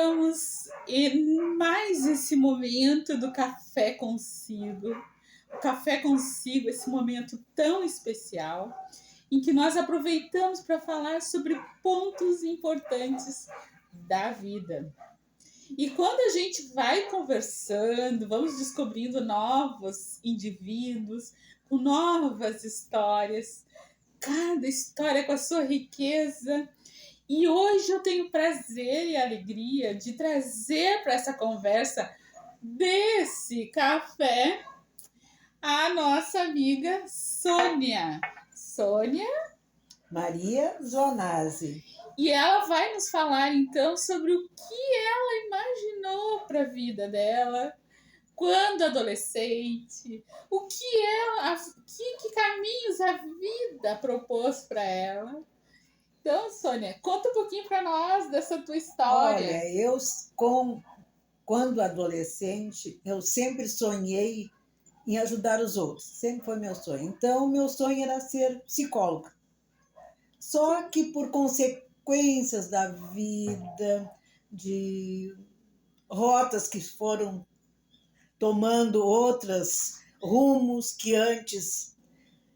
Estamos em mais esse momento do Café Consigo. O Café Consigo, esse momento tão especial, em que nós aproveitamos para falar sobre pontos importantes da vida. E quando a gente vai conversando, vamos descobrindo novos indivíduos, com novas histórias, cada história com a sua riqueza. E hoje eu tenho o prazer e a alegria de trazer para essa conversa desse café a nossa amiga Sônia. Sônia Maria Zonasi. E ela vai nos falar então sobre o que ela imaginou para a vida dela quando adolescente, o que ela, que caminhos a vida propôs para ela. Então, Sônia, conta um pouquinho para nós dessa tua história. Olha, quando adolescente, eu sempre sonhei em ajudar os outros. Sempre foi meu sonho. Então, meu sonho era ser psicóloga. Só que por consequências da vida, de rotas que foram tomando outros rumos que antes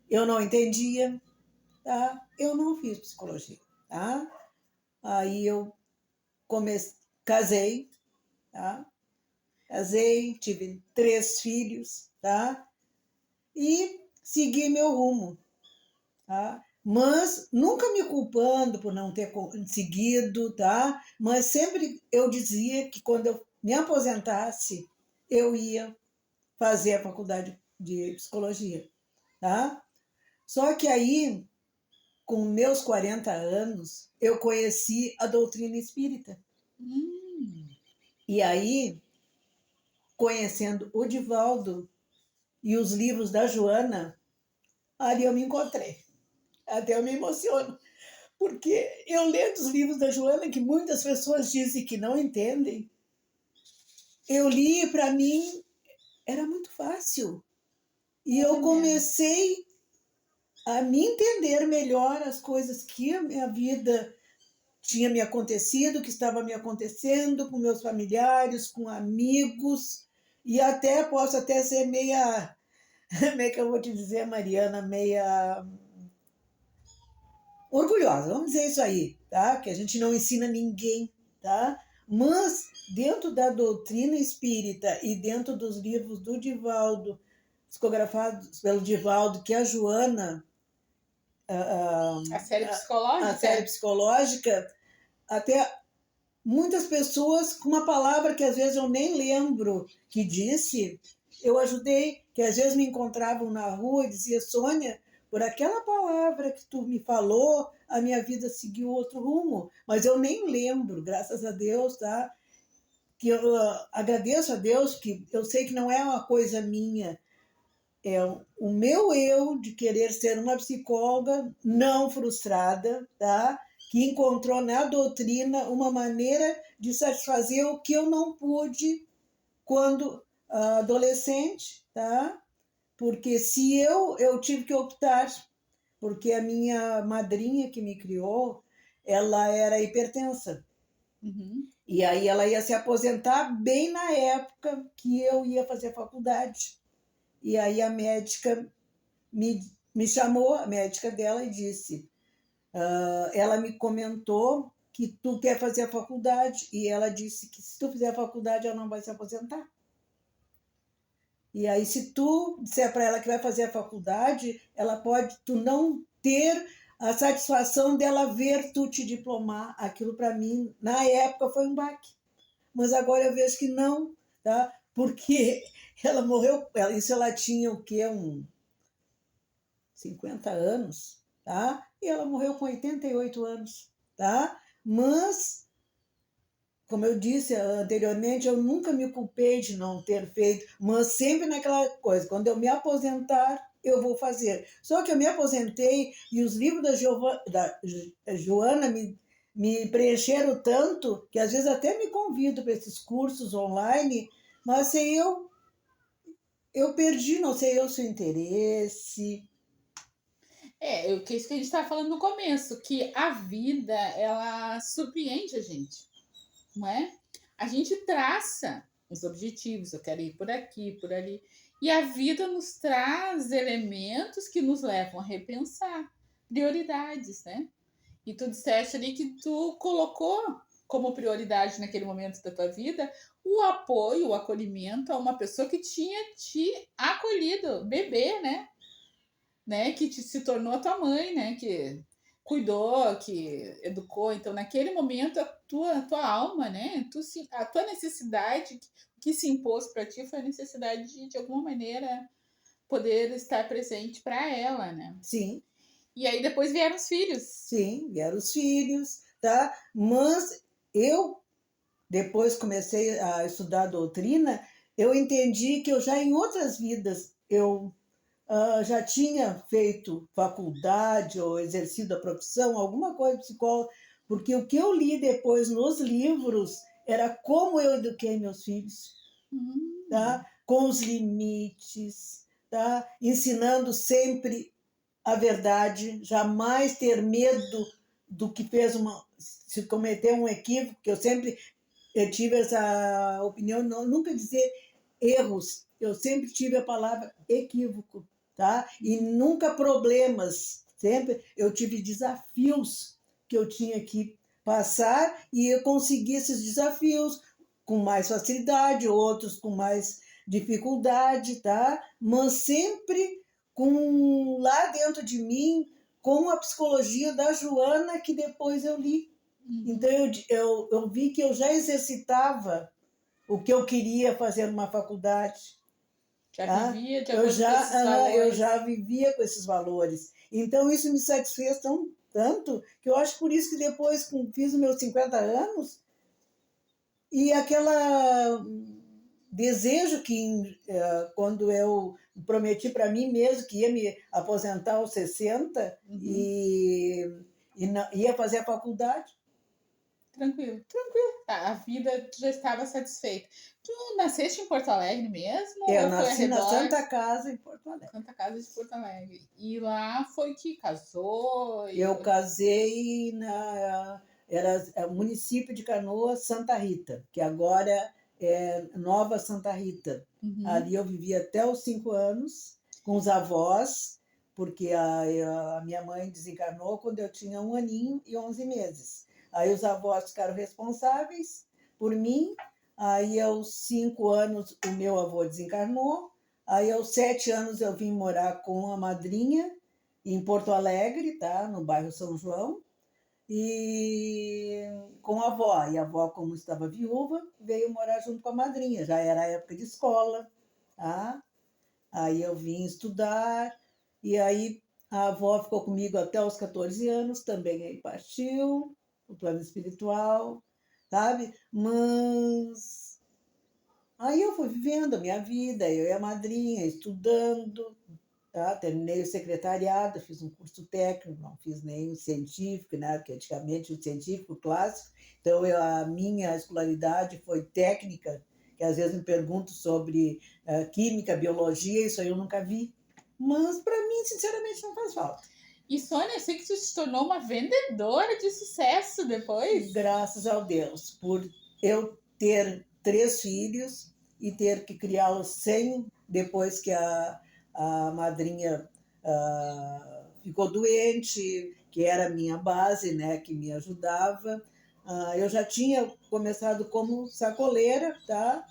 eu não entendia, tá? Eu não fiz psicologia, tá? Aí eu casei, tá? Casei, tive 3 filhos, tá? E segui meu rumo, tá? Mas nunca me culpando por não ter seguido, tá? Mas sempre eu dizia que quando eu me aposentasse, eu ia fazer a faculdade de psicologia, tá? Só que aí, com meus 40 anos, eu conheci a doutrina espírita. E aí, conhecendo o Divaldo e os livros da Joana, ali eu me encontrei. Até eu me emociono, porque eu lendo os livros da Joana, que muitas pessoas dizem que não entendem, eu li e para mim era muito fácil. E eu comecei a me entender melhor as coisas que a minha vida tinha me acontecido, que estava me acontecendo com meus familiares, com amigos, e até posso até ser meia, como é que eu vou te dizer, Mariana, meia orgulhosa, vamos dizer isso aí, tá? Que a gente não ensina ninguém, tá? Mas dentro da doutrina espírita e dentro dos livros do Divaldo, psicografados pelo Divaldo, que a Joana, a série psicológica, a série psicológica, até muitas pessoas com uma palavra que às vezes eu nem lembro que disse, eu ajudei, que às vezes me encontravam na rua e dizia, Sônia, por aquela palavra que tu me falou, a minha vida seguiu outro rumo. Mas eu nem lembro, graças a Deus, tá? Que eu agradeço a Deus, que eu sei que não é uma coisa minha, é o meu eu de querer ser uma psicóloga não frustrada, tá? Que encontrou na doutrina uma maneira de satisfazer o que eu não pude quando adolescente, tá? Porque se eu tive que optar, porque a minha madrinha que me criou, ela era hipertensa. Uhum. E aí ela ia se aposentar bem na época que eu ia fazer a faculdade. E aí a médica me chamou, a médica dela, e disse, ela me comentou que tu quer fazer a faculdade, e ela disse que se tu fizer a faculdade, ela não vai se aposentar. E aí, se tu disser para ela que vai fazer a faculdade, ela pode tu não ter a satisfação dela ver tu te diplomar. Aquilo para mim, na época, foi um baque. Mas agora eu vejo que não, tá? Porque ela morreu, isso ela tinha o quê? 50 anos, tá? E ela morreu com 88 anos, tá? Mas como eu disse anteriormente, eu nunca me culpei de não ter feito, mas sempre naquela coisa, quando eu me aposentar, eu vou fazer. Só que eu me aposentei e os livros da Joana me preencheram tanto que às vezes até me convido para esses cursos online, mas sei eu perdi, não sei eu, seu interesse. Que isso que a gente estava falando no começo, que a vida, ela surpreende a gente, não é? A gente traça os objetivos, eu quero ir por aqui, por ali. E a vida nos traz elementos que nos levam a repensar prioridades, né? E tu disseste ali que tu colocou como prioridade naquele momento da tua vida o apoio, o acolhimento a uma pessoa que tinha te acolhido, bebê, né? Que se tornou a tua mãe, né? Que cuidou, que educou. Então, naquele momento, a tua alma, né? A tua necessidade que se impôs para ti foi a necessidade de alguma maneira, poder estar presente para ela, né? Sim, E aí depois vieram os filhos. sim, vieram os filhos, tá? Mas eu, depois comecei a estudar doutrina, eu entendi que eu já em outras vidas, eu já tinha feito faculdade ou exercido a profissão, alguma coisa de psicólogo, porque o que eu li depois nos livros era como eu eduquei meus filhos, tá? Com os limites, tá? Ensinando sempre a verdade, jamais ter medo do que fez se cometeu um equívoco, que eu tive essa opinião, não, nunca dizer erros, eu sempre tive a palavra equívoco, tá? E nunca problemas, sempre eu tive desafios que eu tinha que passar e eu consegui esses desafios com mais facilidade, outros com mais dificuldade, tá? Mas sempre com lá dentro de mim, com a psicologia da Joana que depois eu li. Então eu vi que eu já exercitava o que eu queria fazer numa faculdade. Já Tá? vivia de acordo com esses Eu valores. já vivia com esses valores. Então isso me satisfez tanto que eu acho por isso que depois que fiz os meus 50 anos e aquela desejo que quando eu prometi para mim mesmo que ia me aposentar aos 60 ia fazer a faculdade. Tranquilo. Tá, a vida tu já estava satisfeita. Tu nasceste em Porto Alegre mesmo? Eu Ou foi nasci na arredor? Santa Casa, em Porto Alegre. Santa Casa de Porto Alegre. E lá foi que casou? Eu casei era o município de Canoas, Santa Rita, que agora é Nova Santa Rita. Ali eu vivi até os 5 anos com os avós, porque a minha mãe desencarnou quando eu tinha 1 aninho e 11 meses. Aí os avós ficaram responsáveis por mim. Aí aos 5 anos o meu avô desencarnou. Aí aos 7 anos eu vim morar com a madrinha em Porto Alegre, tá? No bairro São João, e com a avó. E a avó, como estava viúva, veio morar junto com a madrinha. Já era época de escola, tá? Aí eu vim estudar, e aí a avó ficou comigo até os 14 anos, também aí partiu, o plano espiritual, sabe? Mas aí eu fui vivendo a minha vida, eu e a madrinha, estudando, tá? Terminei o secretariado, fiz um curso técnico, não fiz nenhum científico, né? Porque antigamente o científico clássico. Então, a minha escolaridade foi técnica, que às vezes me pergunto sobre química, biologia, isso aí eu nunca vi. Mas, para mim, sinceramente, não faz falta. E Sônia, eu sei que tu se tornou uma vendedora de sucesso depois. Graças ao Deus, por eu ter 3 filhos e ter que criá-los sem, depois que a madrinha ficou doente, que era a minha base, né, que me ajudava. Eu já tinha começado como sacoleira, tá?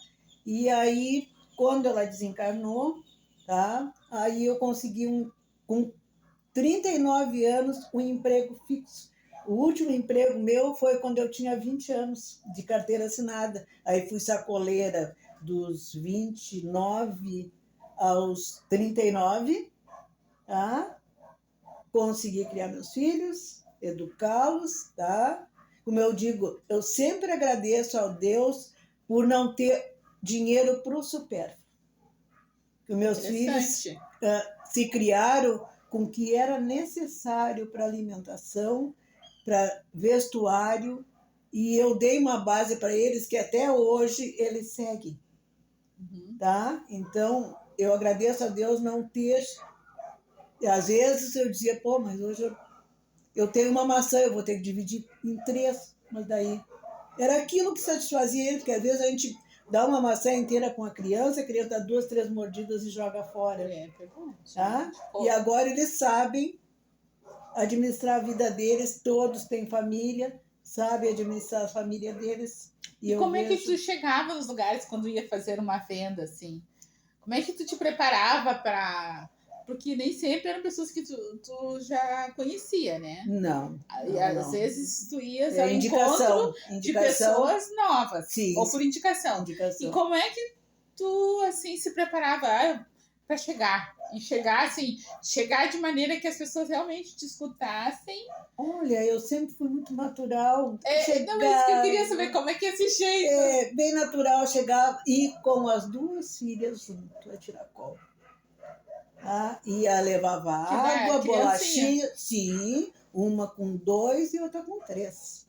E aí, quando ela desencarnou, tá? Aí eu consegui, com 39 anos, um emprego fixo. O último emprego meu foi quando eu tinha 20 anos, de carteira assinada. Aí fui sacoleira dos 29 aos 39, tá? Consegui criar meus filhos, educá-los, tá? Como eu digo, eu sempre agradeço ao Deus por não ter dinheiro para o supérfluo. Que meus filhos se criaram com o que era necessário para alimentação, para vestuário, e eu dei uma base para eles que até hoje eles seguem. Tá? Então, eu agradeço a Deus não ter. Às vezes eu dizia, pô, mas hoje eu tenho uma maçã, eu vou ter que dividir em 3, mas daí Era aquilo que satisfazia ele, porque às vezes a gente dá uma maçã inteira com a criança dá 2, 3 mordidas e joga fora. É verdade. Tá? Pô, E agora eles sabem administrar a vida deles, todos têm família, sabem administrar a família deles. e Eu como é que vejo... tu chegava nos lugares quando ia fazer uma venda, assim? Como é que tu te preparava para... Porque nem sempre eram pessoas que tu já conhecia, né? Não, E não, às não. vezes tu ias É ao encontro indicação, de indicação, pessoas novas, sim, ou por indicação. E indicação. como é que tu, assim, se preparava para chegar? E chegar, assim, chegar de maneira que as pessoas realmente te escutassem. Olha, eu sempre fui muito natural. Não, é isso que eu queria saber, como é que é esse jeito? Bem natural chegar e com as 2 filhas junto a tiracolo. Ah, ia levava Que dá água, criancinha. bolachinha, sim, uma com 2 e outra com 3.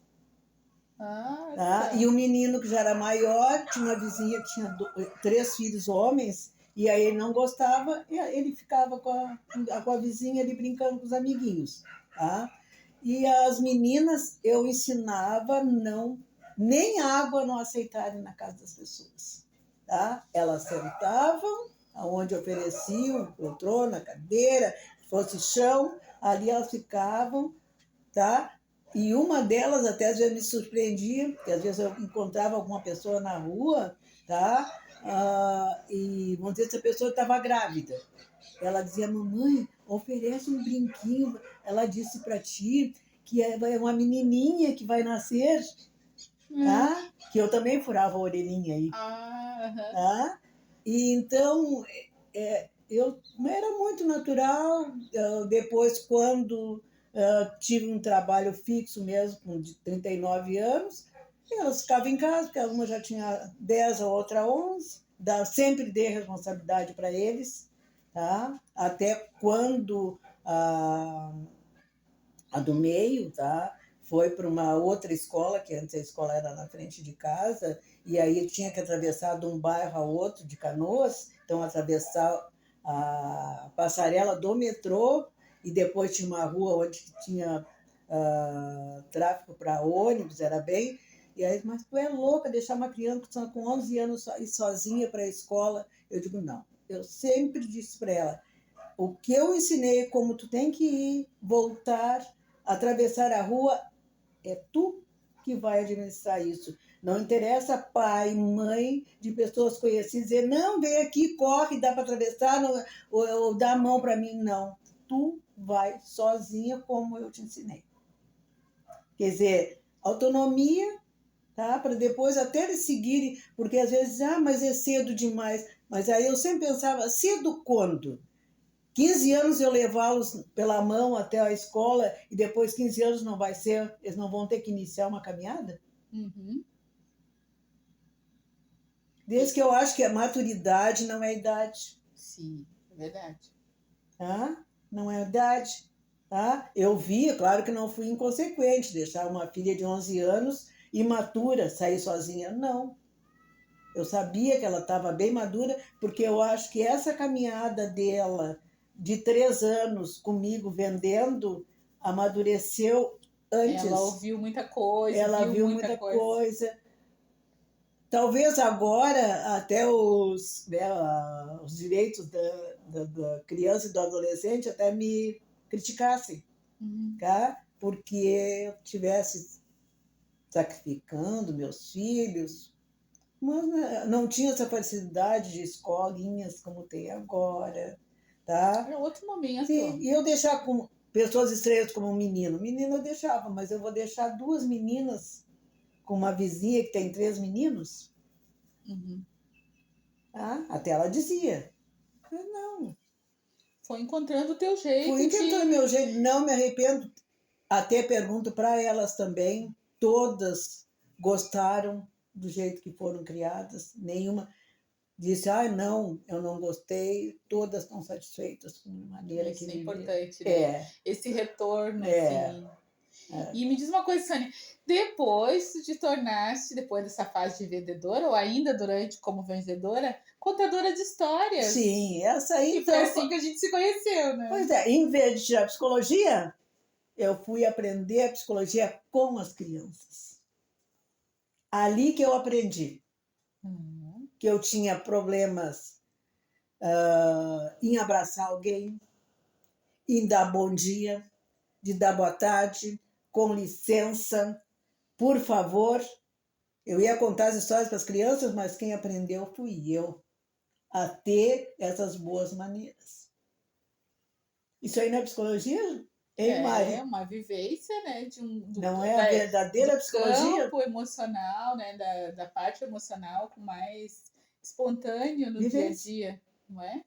Ah, Tá? tá. E o menino que já era maior, tinha uma vizinha que tinha 3 filhos homens, e aí ele não gostava, e ele ficava com a vizinha ali brincando com os amiguinhos. Tá? E as meninas eu ensinava não, nem água não aceitarem na casa das pessoas. Tá? Elas sentavam aonde ofereciam, poltrona, cadeira, fosse chão, ali elas ficavam, tá? E uma delas até às vezes me surpreendia, porque às vezes eu encontrava alguma pessoa na rua, tá? E vamos dizer, essa pessoa estava grávida. Ela dizia, mamãe, oferece um brinquinho. Ela disse para ti que é uma menininha que vai nascer, tá? Que eu também furava a orelhinha aí. Tá? E então, eu era muito natural. Depois, quando tive um trabalho fixo mesmo, com 39 anos, elas ficavam em casa, porque uma já tinha 10, a outra 11. Sempre dei responsabilidade para eles, tá? Até quando a do meio, tá? Foi para uma outra escola, que antes a escola era na frente de casa, e aí tinha que atravessar de um bairro a outro de Canoas, então atravessar a passarela do metrô, e depois tinha uma rua onde tinha tráfego para ônibus, era bem... E aí, mas tu é louca deixar uma criança com 11 anos ir sozinha para a escola? Eu digo, não. Eu sempre disse para ela, o que eu ensinei, como tu tem que ir, voltar, atravessar a rua, é tu que vai administrar isso. Não interessa pai, mãe de pessoas conhecidas dizer, não, vem aqui, corre, dá para atravessar, não, ou dá a mão para mim. Não, tu vai sozinha como eu te ensinei. Quer dizer, autonomia, tá? Para depois até eles seguirem, porque às vezes, mas é cedo demais. Mas aí eu sempre pensava, cedo quando? 15 anos eu levá-los pela mão até a escola e depois 15 anos não vai ser, eles não vão ter que iniciar uma caminhada? Uhum. Desde que eu acho que a maturidade não é idade. Sim, é verdade. Tá? Não é idade. Tá? Eu vi, claro que não fui inconsequente, deixar uma filha de 11 anos imatura sair sozinha. Não. Eu sabia que ela estava bem madura, porque eu acho que essa caminhada dela de 3 anos comigo vendendo amadureceu antes. Ela ouviu muita coisa, Ela viu muita coisa. Talvez agora até os direitos da criança e do adolescente até me criticassem, tá? Porque eu estivesse sacrificando meus filhos, mas não tinha essa facilidade de escolinhas como tem agora, tá? É outro momento. Sim, e eu deixar com pessoas estranhas como um menino. Menino eu deixava, mas eu vou deixar 2 meninas com uma vizinha que tem 3 meninos? Tá? Até ela dizia. Mas não. Foi encontrando o teu jeito. Fui encontrando meu jeito, não me arrependo. Até pergunto para elas também, todas gostaram do jeito que foram criadas, nenhuma disse, não, eu não gostei, todas estão satisfeitas com a maneira Isso que é viveram. importante, né? Esse retorno, assim. E me diz uma coisa, Sônia, depois tu te tornaste, depois dessa fase de vendedora, ou ainda durante como vendedora, contadora de histórias. Sim, essa aí... E foi assim que a gente se conheceu, né? Pois é, em vez de tirar psicologia, eu fui aprender a psicologia com as crianças. Ali que eu aprendi Uhum. que eu tinha problemas em abraçar alguém, em dar bom dia, de dar boa tarde, com licença, por favor. Eu ia contar as histórias para as crianças, mas quem aprendeu fui eu a ter essas boas maneiras. Isso aí não é psicologia, hein, É Mari? uma vivência, né, Não é a verdadeira do psicologia? campo emocional, né, da parte emocional com mais espontâneo no dia a Vivência. dia, não é?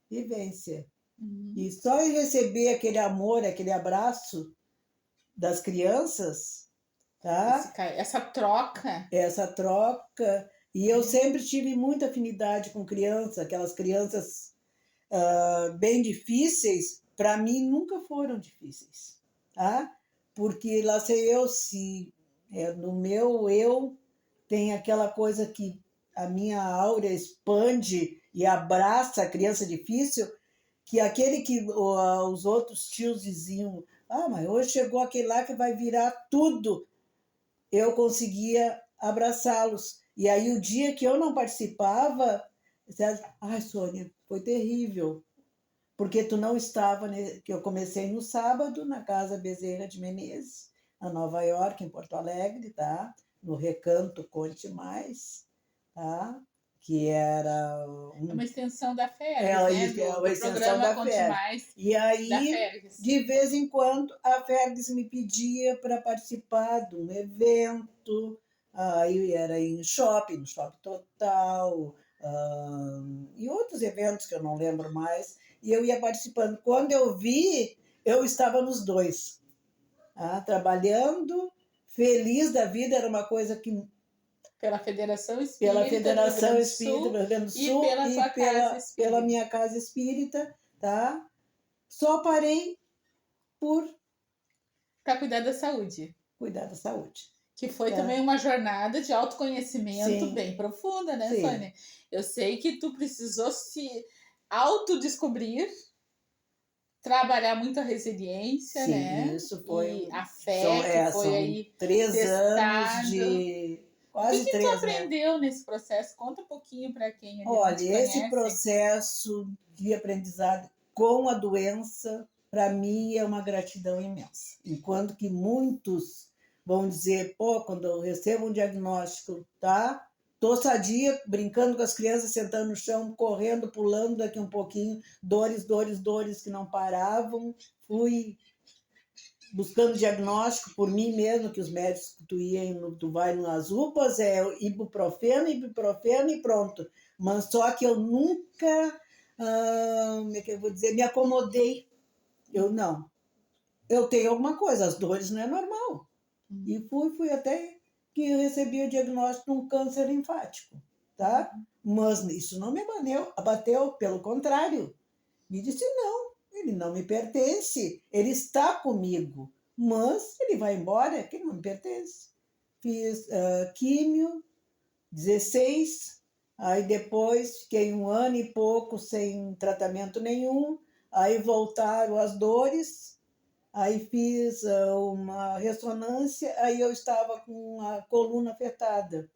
Vivência. Uhum. E só em receber aquele amor, aquele abraço das crianças, tá? Essa troca. Essa troca. E eu sempre tive muita afinidade com criança, aquelas crianças bem difíceis, para mim nunca foram difíceis, tá? Porque lá sei eu se no meu eu tem aquela coisa que a minha aura expande e abraça a criança difícil, que aquele que os outros tios diziam, mas hoje chegou aquele lá que vai virar tudo, eu conseguia abraçá-los. E aí o dia que eu não participava, ai, Sônia, foi terrível, porque tu não estava, né? Que eu comecei no sábado na Casa Bezerra de Menezes, na Nova York, em Porto Alegre, tá? No Recanto Conte Mais, tá? Que era É uma extensão da é Fergs, né? uma Do extensão programa da Conte FERG. Mais E da aí, Fergs. de vez em quando, a FERGS me pedia para participar de um evento, aí era em shopping, no Shopping Total, e outros eventos que eu não lembro mais, e eu ia participando. Quando eu vi, eu estava nos dois, trabalhando, feliz da vida, era uma coisa que Pela Federação pela Espírita do Rio Federação Grande do Espírita do Sul Rio Grande do e Sul pela e tua casa pela espírita. minha casa espírita, tá? Só parei por Para cuidar da saúde. cuidar da saúde. Que foi Tá? também uma jornada de autoconhecimento Sim, bem profunda, né, sim, Sônia? Eu sei que tu precisou se autodescobrir, trabalhar muito a resiliência, sim, né? isso foi. E a fé que foi São aí 3 anos testado. de. O que Quase que tu 3, né? aprendeu nesse processo? Conta um pouquinho para quem ainda não Olha, te esse conhece. processo de aprendizado com a doença, para mim, é uma gratidão imensa. Enquanto que muitos vão dizer, pô, quando eu recebo um diagnóstico, tá? Tô sadia, brincando com as crianças, sentando no chão, correndo, pulando daqui um pouquinho, dores, dores, dores que não paravam. Fui buscando diagnóstico por mim mesmo, que os médicos que tu vai nas UPAs, é ibuprofeno, ibuprofeno e pronto. Mas só que eu nunca, como é que eu vou dizer, me acomodei. Eu não. Eu tenho alguma coisa, as dores não é normal. E fui até que eu recebi o diagnóstico de um câncer linfático, tá? Mas isso não me abateu, pelo contrário. Me disse, não, ele não me pertence, ele está comigo, mas ele vai embora, que não me pertence. Fiz químio, 16, aí depois fiquei 1 ano e pouco sem tratamento nenhum, aí voltaram as dores, aí fiz uma ressonância, aí eu estava com a coluna afetada.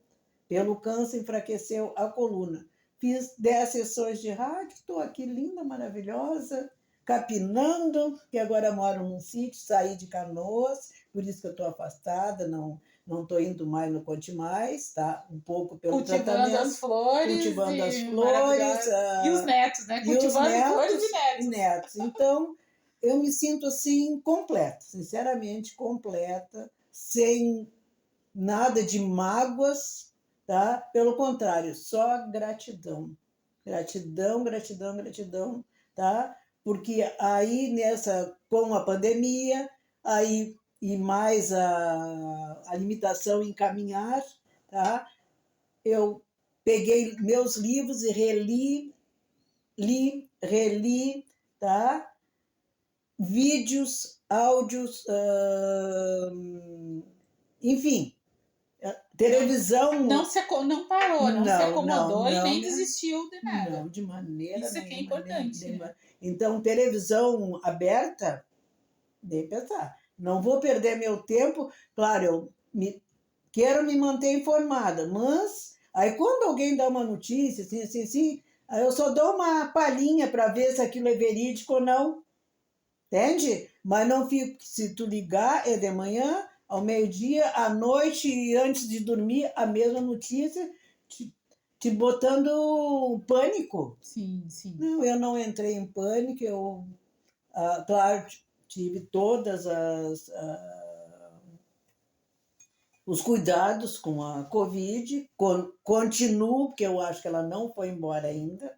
Pelo câncer, enfraqueceu a coluna. Fiz 10 sessões de rádio, estou aqui linda, maravilhosa, capinando, que agora moro num sítio, saí de Canoas, por isso que eu estou afastada, não estou indo mais no Conte Mais, tá? Um pouco pelo Cultivando tratamento, as flores cultivando as e flores, maravilhosa. E os netos, né? e os Cultivando flores netos e netos. Então, eu me sinto assim completa, sinceramente completa, sem nada de mágoas, tá? Pelo contrário, só gratidão. Gratidão, gratidão, gratidão, tá? Porque aí com a pandemia, aí e mais a limitação em caminhar, tá? Eu peguei meus livros e reli, tá? Vídeos, áudios, enfim, televisão. Não parou, não se acomodou e Não, nem desistiu de nada. não, de maneira Isso é que é nenhuma. importante, né? Então, televisão aberta, nem pensar. Não vou perder meu tempo. Claro, quero me manter informada, mas aí quando alguém dá uma notícia, assim, aí eu só dou uma palhinha para ver se aquilo é verídico ou não, entende? Mas não fico, se tu ligar, é de manhã, ao meio-dia, à noite e antes de dormir, a mesma notícia, te botando pânico. Sim, sim. Não, eu não entrei em pânico, eu, claro, tive todas os cuidados com a Covid, continuo, porque eu acho que ela não foi embora ainda,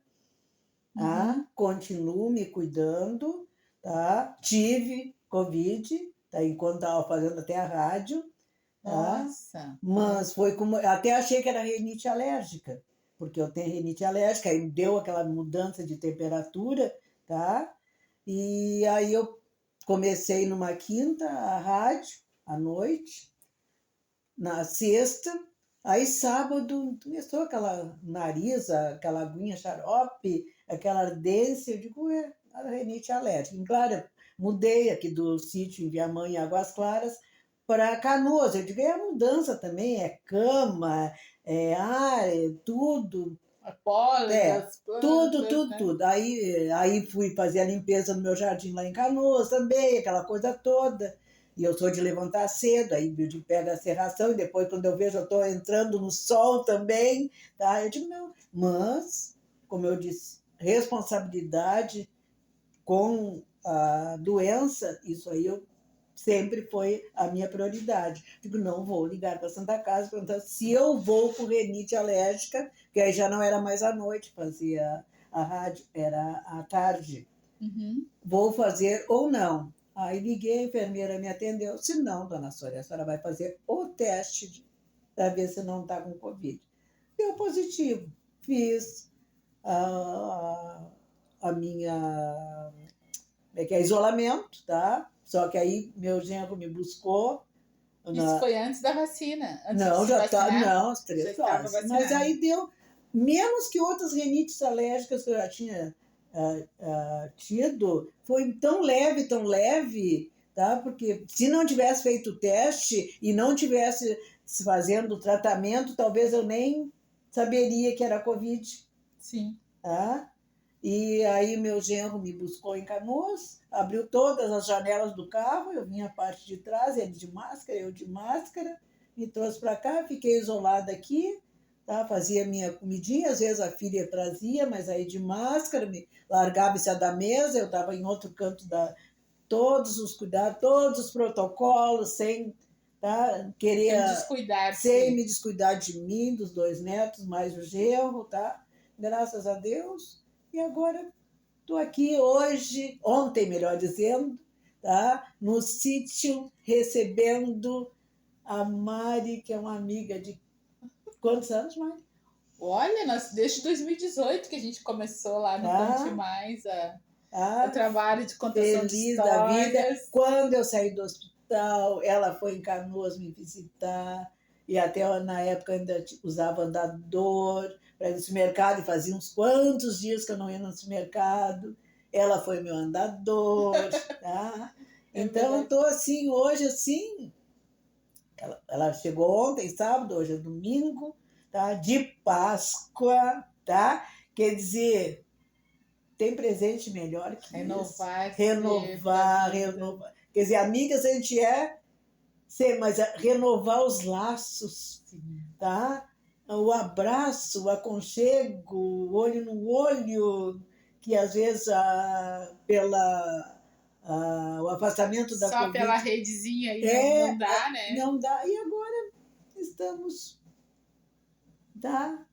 tá? Continuo me cuidando, tá? Tive Covid, tá? Enquanto estava fazendo até a rádio, tá? Nossa. Mas foi como, até achei que era rinite alérgica, porque eu tenho rinite alérgica, aí deu aquela mudança de temperatura, tá? E aí eu comecei numa quinta a rádio, à noite, na sexta, aí sábado começou aquela nariz, aquela aguinha xarope, aquela ardência, eu digo, a rinite alérgica. E, claro, mudei aqui do sítio em Viamão, em Águas Claras, para Canoas. Eu digo, é a mudança também, é cama, é ar, é tudo. A pólen É, das plantas, né? tudo. Aí fui fazer a limpeza no meu jardim lá em Canoas também, aquela coisa toda. E eu sou de levantar cedo, aí de pé da serração, e depois, quando eu vejo, eu estou entrando no sol também, tá? Eu digo, não. Mas, como eu disse, responsabilidade com a doença, isso aí sempre foi a minha prioridade. Digo, não vou ligar para a Santa Casa perguntar se eu vou com rinite alérgica, que aí já não era mais à noite, fazia a rádio, era à tarde. Vou fazer ou não. Aí liguei, a enfermeira me atendeu. Se não, dona Sônia, a senhora vai fazer o teste para ver se não está com Covid. Deu positivo. Fiz a minha que é isolamento, tá? Só que aí meu genro me buscou. Isso foi antes da vacina? Antes não, de se já tá, vacinar? não, as Já 3 estava horas. vacinado. Mas aí deu menos que outras rinites alérgicas que eu já tinha tido. Foi tão leve, tá? Porque se não tivesse feito o teste e não tivesse fazendo o tratamento, talvez eu nem saberia que era Covid. Sim. Tá? E aí meu genro me buscou em Canoas, abriu todas as janelas do carro, eu vinha a parte de trás, ele de máscara, eu de máscara, me trouxe para cá, fiquei isolada aqui, tá? Fazia minha comidinha, às vezes a filha trazia, mas aí de máscara, me largava-se da mesa, eu estava em outro canto todos os cuidados, todos os protocolos, sem sem me descuidar de mim, dos 2 netos, mais o genro, tá? Graças a Deus. E agora estou aqui hoje, ontem, melhor dizendo, tá? No sítio, recebendo a Mari, que é uma amiga de quantos anos, Mari? Olha, desde 2018 que a gente começou lá no Conte Mais o trabalho de contação de histórias. Da vida. Quando eu saí do hospital, ela foi em Canoas me visitar, e até na época ainda usava andador para ir no supermercado, e fazia uns quantos dias que eu não ia no supermercado. Ela foi meu andador, tá? Então, estou assim, hoje assim, ela chegou ontem, sábado, hoje é domingo, tá? De Páscoa, tá? Quer dizer, tem presente melhor que renovar, isso. Renovar. Quer dizer, amigas a gente mas renovar os laços, tá? O abraço, o aconchego, o olho no olho, que às vezes o afastamento da Só Covid... pela redezinha aí não dá, né? Não dá. E agora estamos, tá?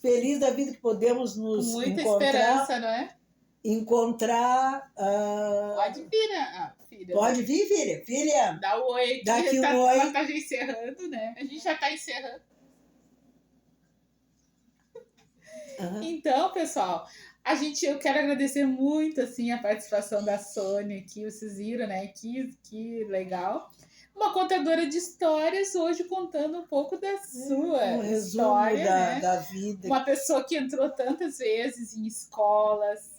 Feliz da vida que podemos nos com muita encontrar. Esperança, não é? Encontrar. Pode vir, né? Filha. Pode vir, filha. Filha. Dá o oi aqui. Daqui um oi. Ela tá já encerrando, né? A gente já tá encerrando. Então, pessoal, eu quero agradecer muito assim a participação da Sônia aqui, vocês viram, né? Que legal. Uma contadora de histórias hoje contando um pouco da sua história, da vida. Uma pessoa que entrou tantas vezes em escolas,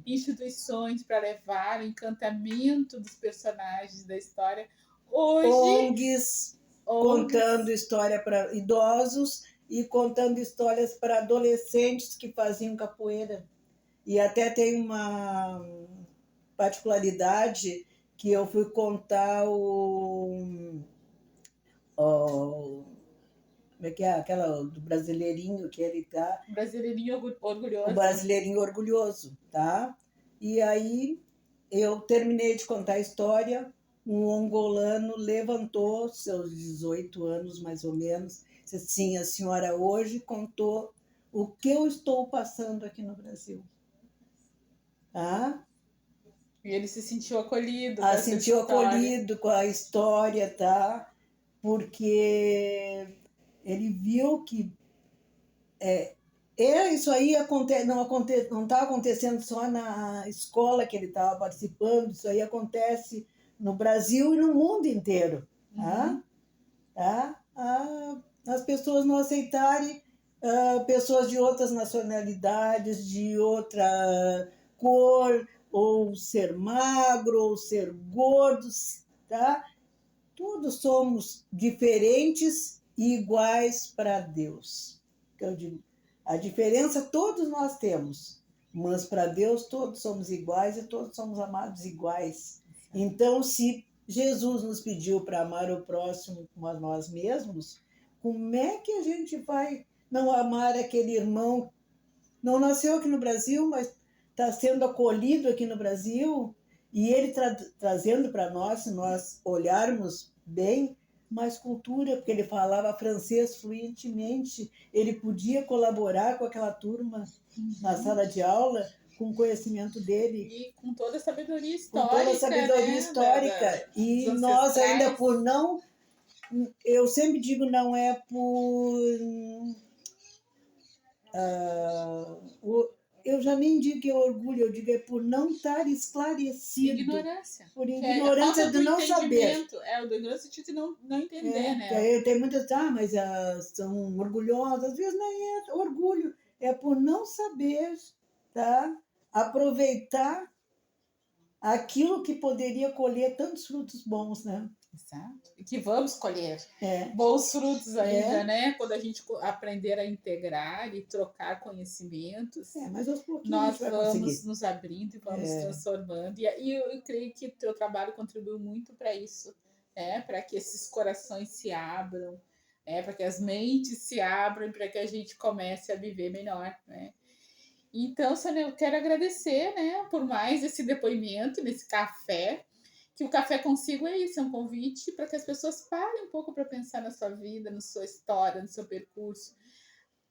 instituições para levar o encantamento dos personagens da história. Hoje, contando história para idosos e contando histórias para adolescentes que faziam capoeira. E até tem uma particularidade que eu fui contar como é que é? Aquela do brasileirinho que ele tá. Brasileirinho orgulhoso. O brasileirinho orgulhoso, tá? E aí eu terminei de contar a história, um angolano levantou, seus 18 anos mais ou menos, disse assim, a senhora hoje contou o que eu estou passando aqui no Brasil. Tá? E ele se sentiu acolhido. Se sentiu acolhido com a história, tá? Porque ele viu que isso aí não está acontecendo só na escola que ele estava participando, isso aí acontece no Brasil e no mundo inteiro. Tá? As pessoas não aceitarem pessoas de outras nacionalidades, de outra cor, ou ser magro, ou ser gordos, tá? Todos somos diferentes e iguais para Deus. Eu digo, a diferença todos nós temos, mas para Deus todos somos iguais e todos somos amados iguais. Então, se Jesus nos pediu para amar o próximo como a nós mesmos, como é que a gente vai não amar aquele irmão? Não nasceu aqui no Brasil, mas está sendo acolhido aqui no Brasil, e ele trazendo para nós, se nós olharmos bem, mais cultura, porque ele falava francês fluentemente, ele podia colaborar com aquela turma na sala de aula, com o conhecimento dele. E com toda a sabedoria histórica. Com toda a sabedoria histórica. E nós ainda por não... Eu sempre digo, não é por... eu já nem digo que é orgulho, eu digo é por não estar esclarecido. Ignorância. Por ignorância de não saber. O ignorância de não entender, né? Tem muitas, mas são orgulhosas, às vezes nem é orgulho, é por não saber, tá? Aproveitar aquilo que poderia colher tantos frutos bons, né? Exato. E que vamos colher bons frutos ainda, né? Quando a gente aprender a integrar e trocar conhecimentos, mas aos pouquinhos nós vamos nos abrindo e vamos transformando. E eu creio que o teu trabalho contribuiu muito para isso, para que esses corações se abram, para que as mentes se abram, para que a gente comece a viver melhor, né? Então, Sônia, eu quero agradecer, né, por mais esse depoimento nesse café. Que o Café Consigo é isso, é um convite para que as pessoas parem um pouco para pensar na sua vida, na sua história, no seu percurso.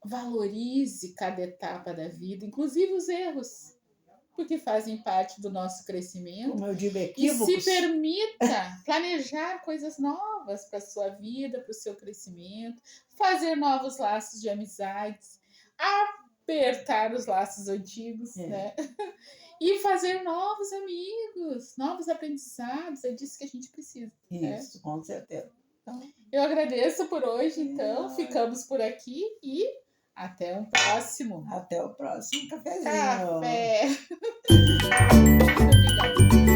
Valorize cada etapa da vida, inclusive os erros, porque fazem parte do nosso crescimento. Como eu digo, equívocos. E se permita planejar coisas novas para a sua vida, para o seu crescimento, fazer novos laços de amizades, apertar os laços antigos, né? E fazer novos amigos, novos aprendizados, é disso que a gente precisa. Isso, né? Com certeza. Então, eu agradeço por hoje, então, ficamos por aqui e até um próximo. Até o próximo cafezinho. Café! Muito obrigada.